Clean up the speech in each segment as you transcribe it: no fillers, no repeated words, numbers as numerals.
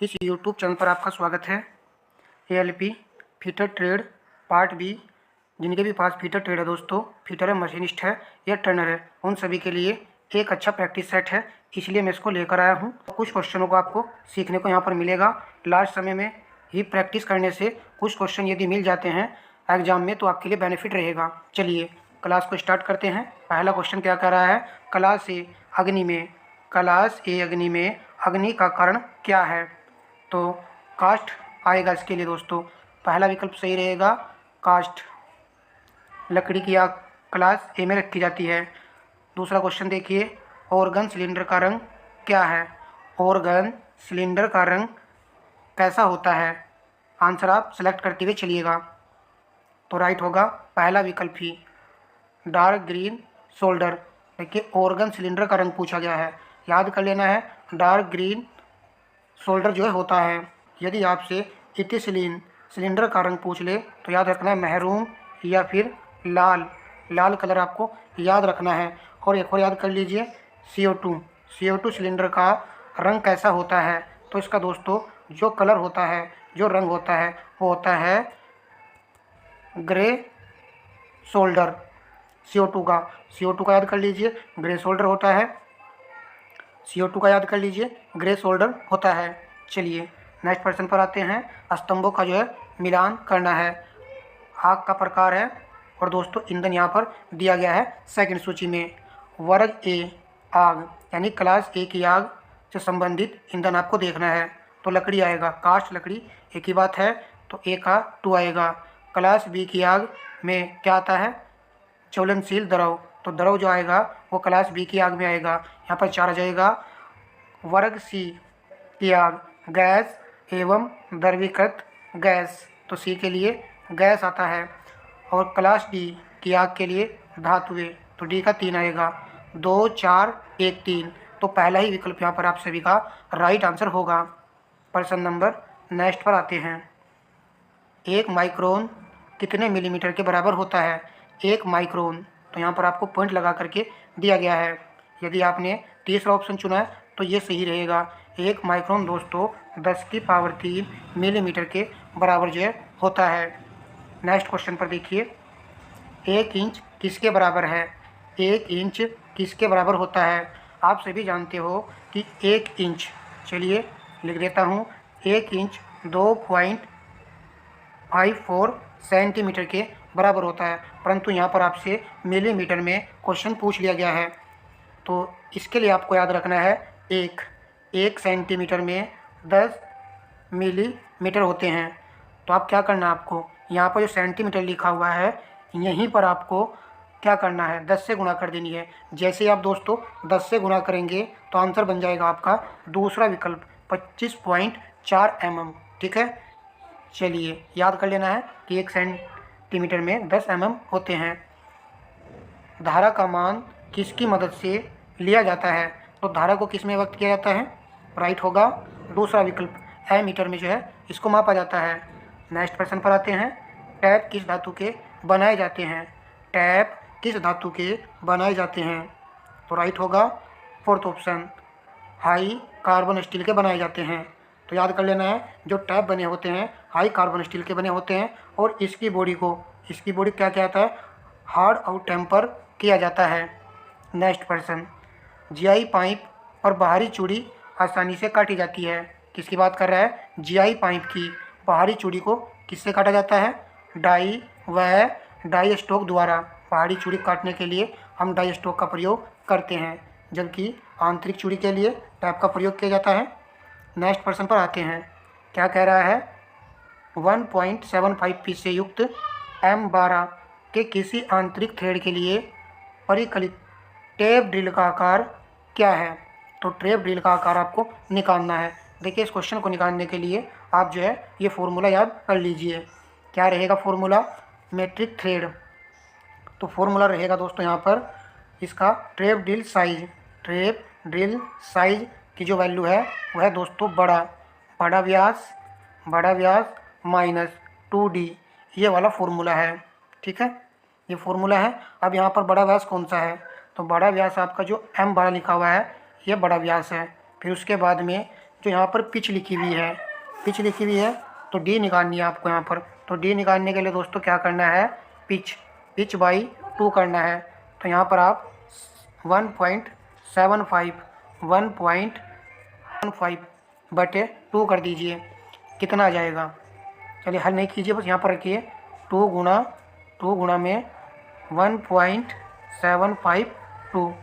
इस YouTube channel पर आपका स्वागत है। ALP fitter trade part B. जिनके भी पास फीटर ट्रेड है दोस्तों, फीटर है, मशीनिस्ट है या टर्नर है, उन सभी के लिए एक अच्छा प्रैक्टिस सेट है, इसलिए मैं इसको लेकर आया हूँ। कुछ क्वेश्चनों को आपको सीखने को यहाँ पर मिलेगा। लास्ट समय में ही प्रैक्टिस करने से कुछ क्वेश्चन यदि मिल जाते हैं एग्जाम में तो आपके लिए बेनिफिट रहेगा। चलिए क्लास को स्टार्ट करते हैं। पहला क्वेश्चन क्या कह रहा है, क्लास ए अग्नि में अग्नि का कारण क्या है? तो कास्ट आएगा इसके लिए दोस्तों। पहला विकल्प सही रहेगा, कास्ट। लकड़ी की आग क्लास ए में रखी जाती है। दूसरा क्वेश्चन देखिए, ऑर्गन सिलेंडर का रंग क्या है? ऑर्गन सिलेंडर का रंग कैसा होता है? आंसर आप सेलेक्ट करते हुए चलिएगा। तो राइट होगा पहला विकल्प ही, डार्क ग्रीन सोल्डर। देखिए ऑर्गन सिलेंडर का रंग पूछा गया है, याद कर लेना है डार्क ग्रीन सोल्डर जो है होता है। यदि आपसे इथिलीन सिलेंडर का रंग पूछ ले तो याद रखना है महरून या फिर लाल कलर आपको याद रखना है। और एक और याद कर लीजिए, CO2 सिलेंडर का रंग कैसा होता है? तो इसका दोस्तों जो कलर होता है, जो रंग होता है, वो होता है ग्रे सोल्डर। CO2 का याद कर लीजिए, ग्रे सोल्डर होता है। CO2 का याद कर लीजिए, ग्रे सोल्डर होता है। चलिए नेक्स्ट प्रश्न पर आते हैं। स्तंभों का जो है मिलान करना है। आग का प्रकार है और दोस्तों ईंधन यहाँ पर दिया गया है सेकंड सूची में। वर्ग ए आग यानी क्लास ए की आग से संबंधित ईंधन आपको देखना है। तो लकड़ी आएगा, कास्ट लकड़ी एक ही बात है, तो ए का 2 आएगा। क्लास बी की आग में क्या आता है? ज्वलनशील द्रव। तो द्रव जो आएगा वो क्लास बी की आग में आएगा, यहाँ पर 4 आ जाएगा। वर्ग सी की आग गैस एवं द्रवीकृत गैस, तो सी के लिए गैस आता है। और क्लास डी की आग के लिए धातुएं, तो डी का 3 आएगा। 2 4 1 3, तो पहला ही विकल्प यहाँ पर आप सभी का राइट आंसर होगा। प्रश्न नंबर नेक्स्ट पर आते हैं। 1 माइक्रोन कितने मिलीमीटर के बराबर होता है? 1 माइक्रोन, तो यहाँ पर आपको पॉइंट लगा करके दिया गया है। यदि आपने तीसरा ऑप्शन चुना है तो ये सही रहेगा। 1 माइक्रोन दोस्तों 10⁻³ मिलीमीटर के बराबर जो है होता है। नेक्स्ट क्वेश्चन पर देखिए, 1 इंच किसके बराबर है? 1 इंच किसके बराबर होता है? आप सभी जानते हो कि 1 इंच, चलिए लिख देता हूँ, 1 इंच 2.54 सेंटीमीटर के बराबर होता है। परंतु यहाँ पर आपसे मिलीमीटर में क्वेश्चन पूछ लिया गया है, तो इसके लिए आपको याद रखना है एक सेंटीमीटर में 10 मिलीमीटर होते हैं। तो आप क्या करना है, आपको यहाँ पर जो सेंटीमीटर लिखा हुआ है यहीं पर आपको क्या करना है, 10 से गुणा कर देनी है। जैसे आप दोस्तों 10 से गुणा करेंगे तो आंसर बन जाएगा आपका दूसरा विकल्प 25.4 mm। ठीक है, चलिए याद कर लेना है कि 1 सेंटीमीटर में 10 mm होते हैं। धारा का मान किसकी मदद से लिया जाता है? तो धारा को किस में व्यक्त किया जाता है? राइट होगा दूसरा विकल्प, एमीटर में जो है इसको मापा जाता है। नेक्स्ट प्रश्न पर आते हैं। टैप किस धातु के बनाए जाते हैं? टैप किस धातु के बनाए जाते हैं? तो राइट होगा fourth option, high carbon steel के बनाए जाते हैं। तो याद कर लेना है जो टैप बने होते हैं हाई कार्बन स्टील के बने होते हैं। और इसकी बॉडी क्या कहता है? हार्ड और टेम्पर किया जाता है। नेक्स्ट प्रश्न, जीआई पाइप और बाहरी चूड़ी आसानी से काटी जाती है। किसकी बात कर रहा है? जीआई पाइप की बाहरी चूड़ी को किससे काटा जाता है? डाई व डाई स्टॉक द्वारा। बाहरी चूड़ी काटने के लिए हम डाई स्टॉक का प्रयोग करते हैं, जबकि आंतरिक चूड़ी के लिए टैप का प्रयोग किया जाता है। नेक्स्ट प्रश्न पर आते हैं। क्या कह रहा है? 1.75 पीस से युक्त M12 के किसी आंतरिक थ्रेड के लिए परिकलित टेप ड्रिल का आकार क्या है? तो टेप ड्रिल का आकार आपको निकालना है। देखिए इस क्वेश्चन को निकालने के लिए आप जो है ये फॉर्मूला याद कर लीजिए। क्या रहेगा फॉर्मूला? Metric thread. तो फॉर्मूला रहेगा दोस्तों यहाँ पर इसका टेप ड्रिल साइज की जो वैल्यू है वह है दोस्तों बड़ा व्यास माइनस 2D, ये वाला फॉर्मूला है। ठीक है, ये फॉर्मूला है। अब यहाँ पर बड़ा व्यास कौन सा है? तो बड़ा व्यास आपका जो M12 लिखा हुआ है ये बड़ा व्यास है। फिर उसके बाद में जो यहाँ पर पिच लिखी हुई है, पिच लिखी हुई है तो डी निकालनी है आपको यहाँ पर। तो डी निकालने के लिए दोस्तों क्या करना है, पिच पिच बाई 2 करना है। तो यहाँ पर आप 1.75 बटे 2 कर दीजिए, कितना आ जाएगा। चलिए हल नहीं कीजिए, बस यहाँ पर रखिए। 2 गुणा में 1.75,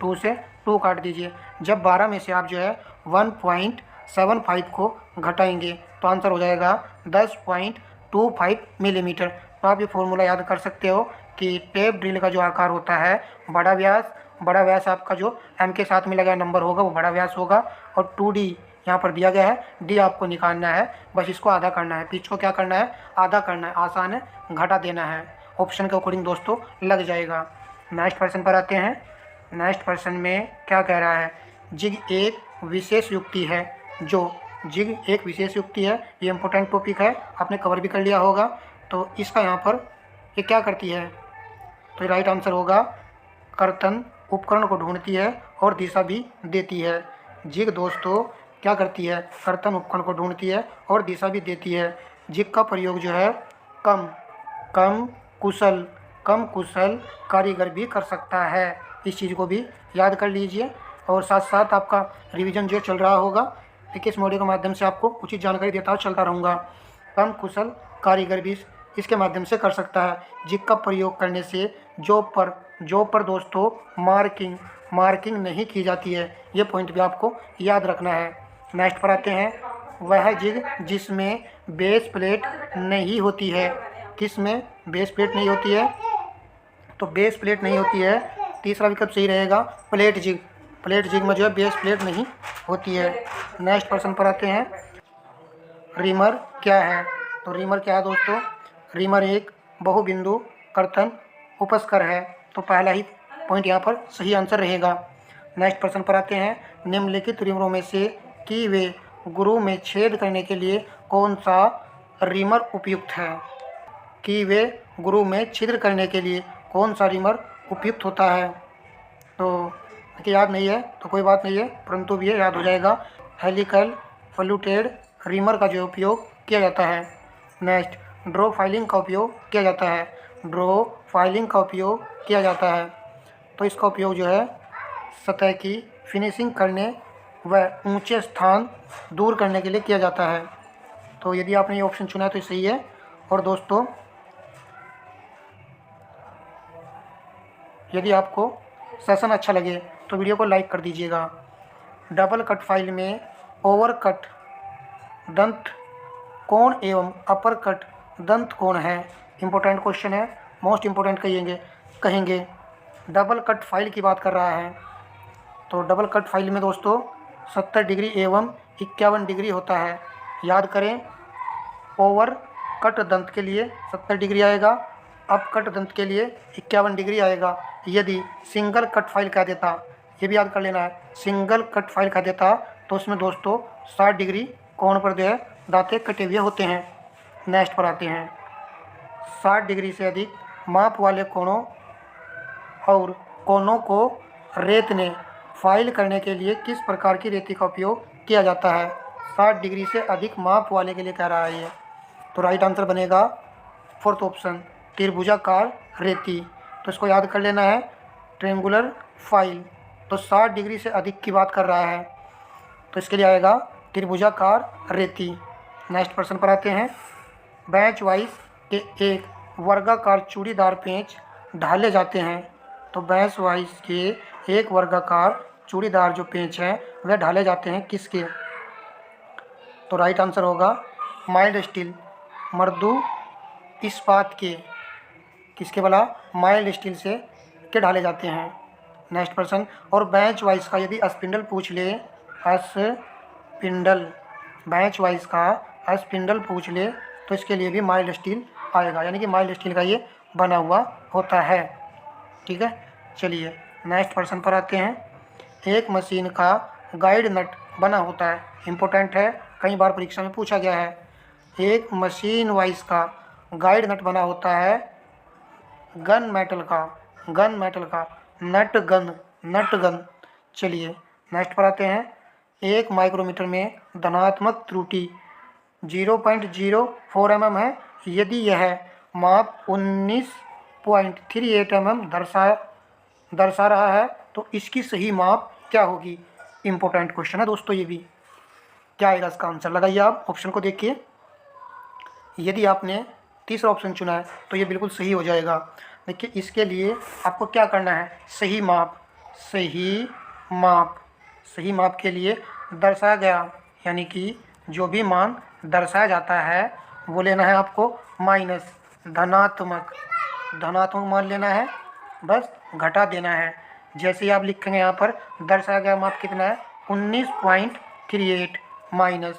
2 से 2 काट दीजिए। जब 12 में से आप जो है 1.75 को घटाएंगे तो आंसर हो जाएगा 10.25 मिलीमीटर। तो आप ये फॉर्मूला याद कर सकते हो कि टेप ड्रिल का जो आकार होता है, बड़ा व्यास आपका जो एम के साथ में लगा नंबर होगा वो बड़ा व्यास होगा, और 2D यहाँ पर दिया गया है, डी आपको निकालना है, बस इसको आधा करना है। पिच को क्या करना है, आधा करना है, आसान है, घटा देना है। ऑप्शन के अकॉर्डिंग दोस्तों लग जाएगा। नेक्स्ट क्वेश्चन पर आते हैं। नेक्स्ट क्वेश्चन में क्या कह रहा है, जिग एक विशेष युक्ति है जिग एक विशेष युक्ति है। ये इंपॉर्टेंट टॉपिक है, आपने कवर भी कर लिया होगा। तो इसका यहाँ पर ये क्या करती है, तो राइट आंसर होगा कर्तन उपकरण को ढूंढती है और दिशा भी देती है। जिग दोस्तों क्या करती है, कर्तन उपकरण को ढूंढती है और दिशा भी देती है। जिग का प्रयोग जो है कम कुशल कारीगर भी कर सकता है। इस चीज़ को भी याद कर लीजिए, और साथ साथ आपका रिवीजन जो चल रहा होगा, देखिए इस मॉड्यूल के माध्यम से आपको उचित जानकारी देता हुआ चलता रहूँगा। कम कुशल कारीगर भी इसके माध्यम से कर सकता है। जिग का प्रयोग करने से जॉब पर दोस्तों मार्किंग नहीं की जाती है। ये पॉइंट भी आपको याद रखना है। नेक्स्ट पर आते हैं। वह जिग जिसमें बेस प्लेट नहीं होती है, किसमें बेस प्लेट नहीं होती है, तो बेस प्लेट नहीं होती है, तीसरा विकल्प सही रहेगा, प्लेट जिग में जो है बेस प्लेट नहीं होती है। नेक्स्ट प्रश्न पर आते हैं। रीमर क्या है, तो रीमर क्या है दोस्तों, रीमर एक बहुबिंदु कर्तन उपस्कर है। तो पहला ही पॉइंट यहाँ पर सही आंसर रहेगा। नेक्स्ट प्रश्न पर आते हैं। निम्नलिखित रीमरों में से कि वे गुरु में छेद करने के लिए कौन सा रीमर उपयुक्त है, कि वे गुरु में छिद्र करने के लिए कौन सा रीमर उपयुक्त होता है। तो याद नहीं है तो कोई बात नहीं है, परंतु भी ये याद हो जाएगा। हेलिकल फ्लूटेड रीमर का जो उपयोग किया जाता है। नेक्स्ट ड्रॉ फाइलिंग का उपयोग किया जाता है। तो इसका उपयोग जो है सतह की फिनिशिंग करने व ऊंचे स्थान दूर करने के लिए किया जाता है। तो यदि आपने ये ऑप्शन चुना है तो सही है। और दोस्तों यदि आपको सेशन अच्छा लगे तो वीडियो को लाइक कर दीजिएगा। डबल कट फाइल में ओवर कट दंत कोण एवं अपर कट दंत कोण है। इम्पोर्टेंट क्वेश्चन है, मोस्ट इम्पोर्टेंट कहेंगे। डबल कट फाइल की बात कर रहा है। तो डबल कट फाइल में दोस्तों 70 डिग्री एवं 51 डिग्री होता है। याद करें, ओवर कट दंत के लिए 70 डिग्री आएगा, अप कट दंत के लिए 51 डिग्री आएगा। यदि सिंगल कट फाइल कह देता, ये भी याद कर लेना है, सिंगल कट फाइल कह देता तो उसमें दोस्तों 60 डिग्री कोण पर जो है दांते कटे हुए होते हैं। नेक्स्ट पर आते हैं। 60 डिग्री से अधिक माप वाले कोणों और कोनों को रेतने फाइल करने के लिए किस प्रकार की रेती का उपयोग किया जाता है। 60 डिग्री से अधिक माप वाले के लिए कह रहा है ये। तो राइट आंसर बनेगा फोर्थ ऑप्शन, त्रिभुजाकार रेती। तो इसको याद कर लेना है, ट्रेंगुलर फाइल। तो 60 डिग्री से अधिक की बात कर रहा है, तो इसके लिए आएगा त्रिभुजाकार रेती। नेक्स्ट प्रश्न पर आते हैं। बेंच वाइज के एक वर्गाकार चूड़ीदार पेंच ढाले जाते हैं। तो बेंच वाइज के एक वर्गाकार चूड़ीदार जो पेंच हैं वह ढाले जाते हैं किसके। तो राइट आंसर होगा माइल्ड स्टील, मृदु इस्पात के। किसके वाला, माइल्ड स्टील से के ढाले जाते हैं। नेक्स्ट प्रश्न। और बेंच वाइज का यदि स्पिंडल पूछ ले, बेंच वाइज का स्पिंडल पूछ ले तो इसके लिए भी माइल्ड स्टील आएगा, यानी कि माइल्ड स्टील का ये बना हुआ होता है। ठीक है, चलिए नेक्स्ट प्रश्न पर आते हैं। एक मशीन का गाइड नट बना होता है, इम्पोर्टेंट है, कई बार परीक्षा में पूछा गया है। एक मशीन वाइज का गाइड नट बना होता है गन मेटल का नट गन। चलिए नेक्स्ट पर आते हैं। 1 माइक्रोमीटर में धनात्मक त्रुटि 0.04 mm है। यदि यह माप 19.38 mm दर्शा रहा है तो इसकी सही माप क्या होगी। इम्पोर्टेंट क्वेश्चन है दोस्तों ये भी। क्या आएगा इसका आंसर, लगाइए आप ऑप्शन को देखिए। यदि आपने तीसरा ऑप्शन चुना है तो ये बिल्कुल सही हो जाएगा। देखिए इसके लिए आपको क्या करना है, सही माप सही माप के लिए दर्शाया गया, यानी कि जो भी मान दर्शाया जाता है वो लेना है आपको माइनस धनात्मक मान लेना है, बस घटा देना है। जैसे ही आप लिखेंगे यहाँ पर दर्शाया गया माप कितना है 19.38 माइनस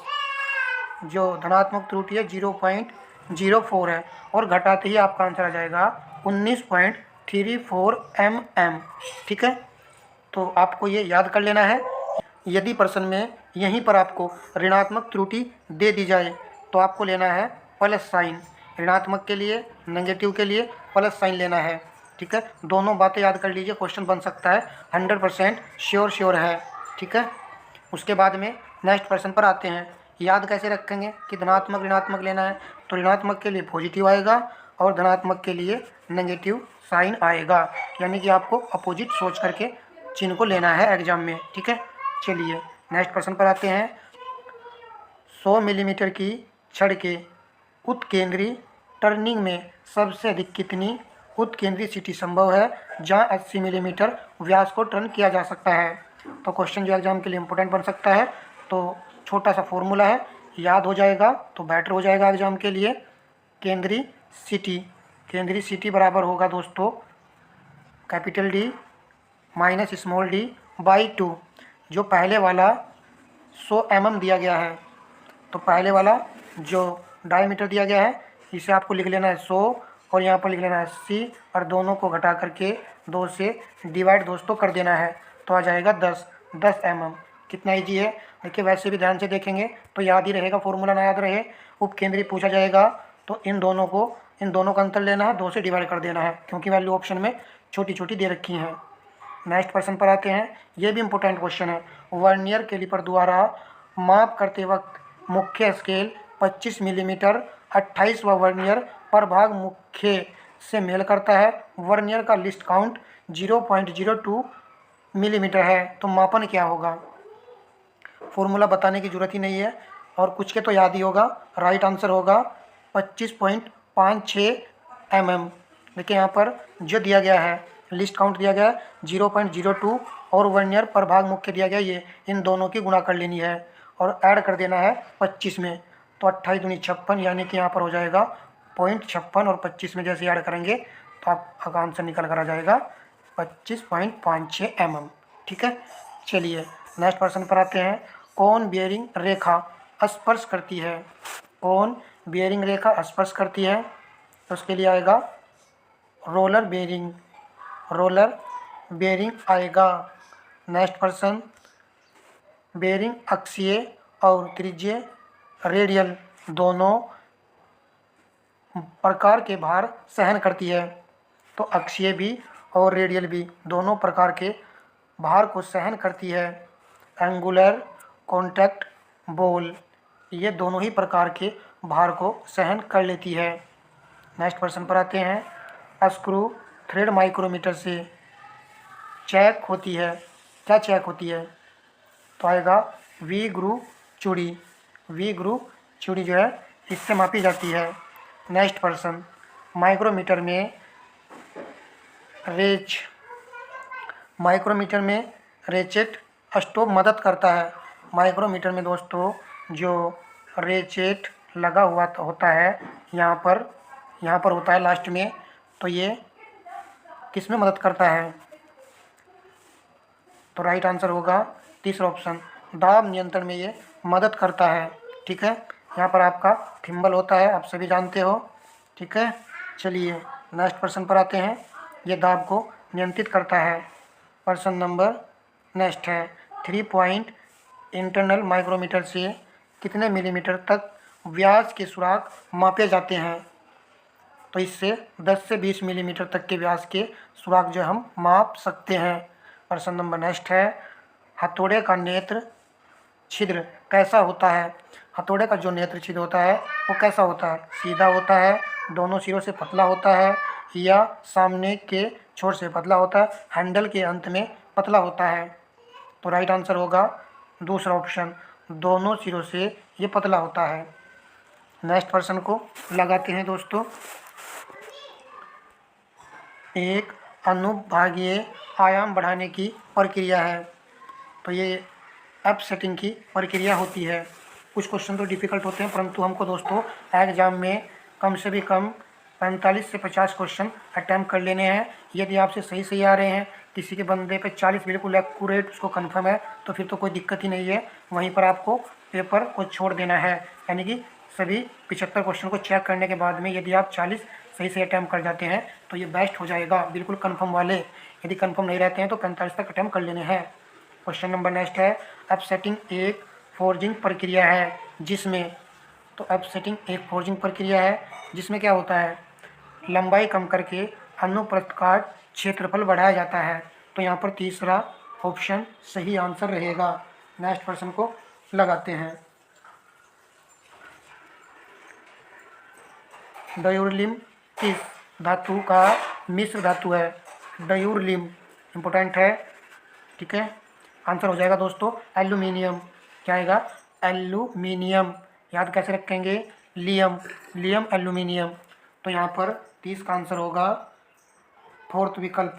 जो धनात्मक त्रुटि है 0.04 है, और घटाते ही आपका आंसर आ जाएगा 19.34 mm। ठीक है, तो आपको ये याद कर लेना है। यदि प्रश्न में यहीं पर आपको ऋणात्मक त्रुटि दे दी जाए तो आपको लेना है प्लस साइन, ऋणात्मक के लिए नेगेटिव के लिए प्लस साइन लेना है। ठीक है, दोनों बातें याद कर लीजिए, क्वेश्चन बन सकता है, 100% श्योर है। ठीक है, उसके बाद में नेक्स्ट प्रश्न पर आते हैं। याद कैसे रखेंगे कि धनात्मक ऋणात्मक लेना है, तो ऋणात्मक के लिए पॉजिटिव आएगा और धनात्मक के लिए नेगेटिव साइन आएगा, यानी कि आपको अपोजिट सोच करके चिन्ह को लेना है एग्जाम में। ठीक है, चलिए नेक्स्ट प्रश्न पर आते हैं। 100 मिलीमीटर की छड़ के उत्केंद्री टर्निंग में सबसे अधिक कितनी उत्केंद्री सीटी संभव है जहां 80 मिलीमीटर व्यास को टर्न किया जा सकता है। तो क्वेश्चन जो एग्जाम के लिए इम्पोर्टेंट बन सकता है, तो छोटा सा फॉर्मूला है, याद हो जाएगा तो बेटर हो जाएगा एग्जाम के लिए। केंद्रीय सीटी बराबर होगा दोस्तों capital D minus small D by 2। जो पहले वाला 100 mm दिया गया है, तो पहले वाला जो डायमीटर दिया गया है इसे आपको लिख लेना है 100 और यहाँ पर लिख लेना है 80 और दोनों को घटा करके 2 से डिवाइड दोस्तों कर देना है, तो आ जाएगा 10 mm। कितना ईजी है, देखिए वैसे भी ध्यान से देखेंगे तो याद ही रहेगा, फॉर्मूला ना याद रहे उपकेंद्री पूछा जाएगा तो इन दोनों का अंतर लेना है, 2 से डिवाइड कर देना है, क्योंकि वैल्यू ऑप्शन में छोटी छोटी दे रखी हैं। नेक्स्ट प्रश्न पर आते हैं, ये भी इम्पोर्टेंट क्वेश्चन है। वर्नियर कैलिपर द्वारा माप करते वक्त मुख्य स्केल 25 मिलीमीटर 28वां वर्नियर पर भाग मुख्य से मेल करता है। वर्नियर का लिस्ट काउंट 0.02 मिलीमीटर है, तो मापन क्या होगा। फॉर्मूला बताने की जरूरत ही नहीं है और कुछ के तो याद ही होगा। राइट आंसर होगा 25.56 mm। देखिए यहाँ पर जो दिया गया है लिस्ट काउंट दिया गया है 0.02 और वर्नियर पर भाग मुख्य दिया गया, ये इन दोनों की गुणा कर लेनी है और ऐड कर देना है 25 में, तो 28 दूनी 56, यानी कि यहाँ पर हो जाएगा 0.56 और 25 में जैसे ऐड करेंगे तो आपका आंसर निकल कर आ जाएगा 25.56 mm। ठीक है, चलिए नेक्स्ट प्रश्न पर आते हैं। कौन बियरिंग रेखा स्पर्श करती है, कौन बियरिंग रेखा स्पर्श करती है, तो उसके लिए आएगा रोलर बेयरिंग आएगा। नेक्स्ट प्रश्न, बेयरिंग अक्षीय और त्रिज्यीय रेडियल दोनों प्रकार के भार सहन करती है, तो अक्षीय भी और रेडियल भी दोनों प्रकार के भार को सहन करती है। एंगुलर कॉन्टैक्ट बॉल ये दोनों ही प्रकार के भार को सहन कर लेती है। नेक्स्ट प्रश्न पर आते हैं। स्क्रू थ्रेड माइक्रोमीटर से चेक होती है, क्या चेक होती है, तो आएगा वी ग्रू चूड़ी जो है इससे मापी जाती है। नेक्स्ट प्रश्न, माइक्रोमीटर में रेचेट स्टॉप मदद करता है। माइक्रोमीटर में दोस्तों जो रेचेट लगा हुआ होता है यहाँ पर होता है लास्ट में, तो ये किस में मदद करता है, तो राइट आंसर होगा तीसरा ऑप्शन, दाब नियंत्रण में ये मदद करता है। ठीक है, यहाँ पर आपका थिम्बल होता है, आप सभी जानते हो। ठीक है, चलिए नेक्स्ट प्रश्न पर आते हैं। ये दाब को नियंत्रित करता है। प्रश्न नंबर नेक्स्ट है, 3 पॉइंट इंटरनल माइक्रोमीटर से कितने मिलीमीटर तक व्यास के सुराख मापे जाते हैं, तो इससे 10 से 20 मिलीमीटर तक के व्यास के सुराख जो हम माप सकते हैं। प्रश्न नंबर नेक्स्ट है, हथौड़े का नेत्र छिद्र कैसा होता है? हथौड़े का जो नेत्र छिद्र होता है वो कैसा होता है? सीधा होता है, दोनों सिरों से पतला होता है, या सामने के छोर से पतला होता है, हैंडल के अंत में पतला होता है? तो राइट आंसर होगा दूसरा ऑप्शन, दोनों सिरों से ये पतला होता है। नेक्स्ट प्रश्न को लगाते हैं दोस्तों। एक अनुभागीय आयाम बढ़ाने की प्रक्रिया है, तो ये अपसेटिंग की प्रक्रिया होती है। कुछ क्वेश्चन तो डिफ़िकल्ट होते हैं, परंतु हमको दोस्तों एग्जाम में कम से भी कम 45 से 50 क्वेश्चन अटैम्प्ट कर लेने हैं। यदि आपसे सही सही आ रहे हैं, किसी के बंदे पे 40 बिल्कुल एक्यूरेट उसको कंफर्म है, तो फिर तो कोई दिक्कत ही नहीं है, वहीं पर आपको पेपर को छोड़ देना है। यानी कि सभी 75 क्वेश्चन को चेक करने के बाद में यदि आप 40 सही से अटैम्प्ट कर जाते हैं तो ये बेस्ट हो जाएगा, बिल्कुल कंफर्म वाले। यदि कंफर्म नहीं रहते हैं तो 45 तक अटैम्प्ट कर लेने हैं। क्वेश्चन नंबर नेक्स्ट है, अपसेटिंग एक फोर्जिंग प्रक्रिया है जिसमें, तो अपसेटिंग एक फोर्जिंग प्रक्रिया है जिसमें क्या होता है? लंबाई कम करके अनुप्रस्थ का क्षेत्रफल बढ़ाया जाता है। तो यहाँ पर तीसरा ऑप्शन सही आंसर रहेगा। नेक्स्ट प्रश्न को लगाते हैं। डायूरलिम किस धातु का मिश्र धातु है? डायूरलिम इम्पोर्टेंट है, ठीक है। आंसर हो जाएगा दोस्तों एल्यूमिनियम। क्या आएगा? एल्यूमिनियम। याद कैसे रखेंगे? Liam, Liam aluminium. तो यहाँ पर 30 का आंसर होगा फोर्थ विकल्प।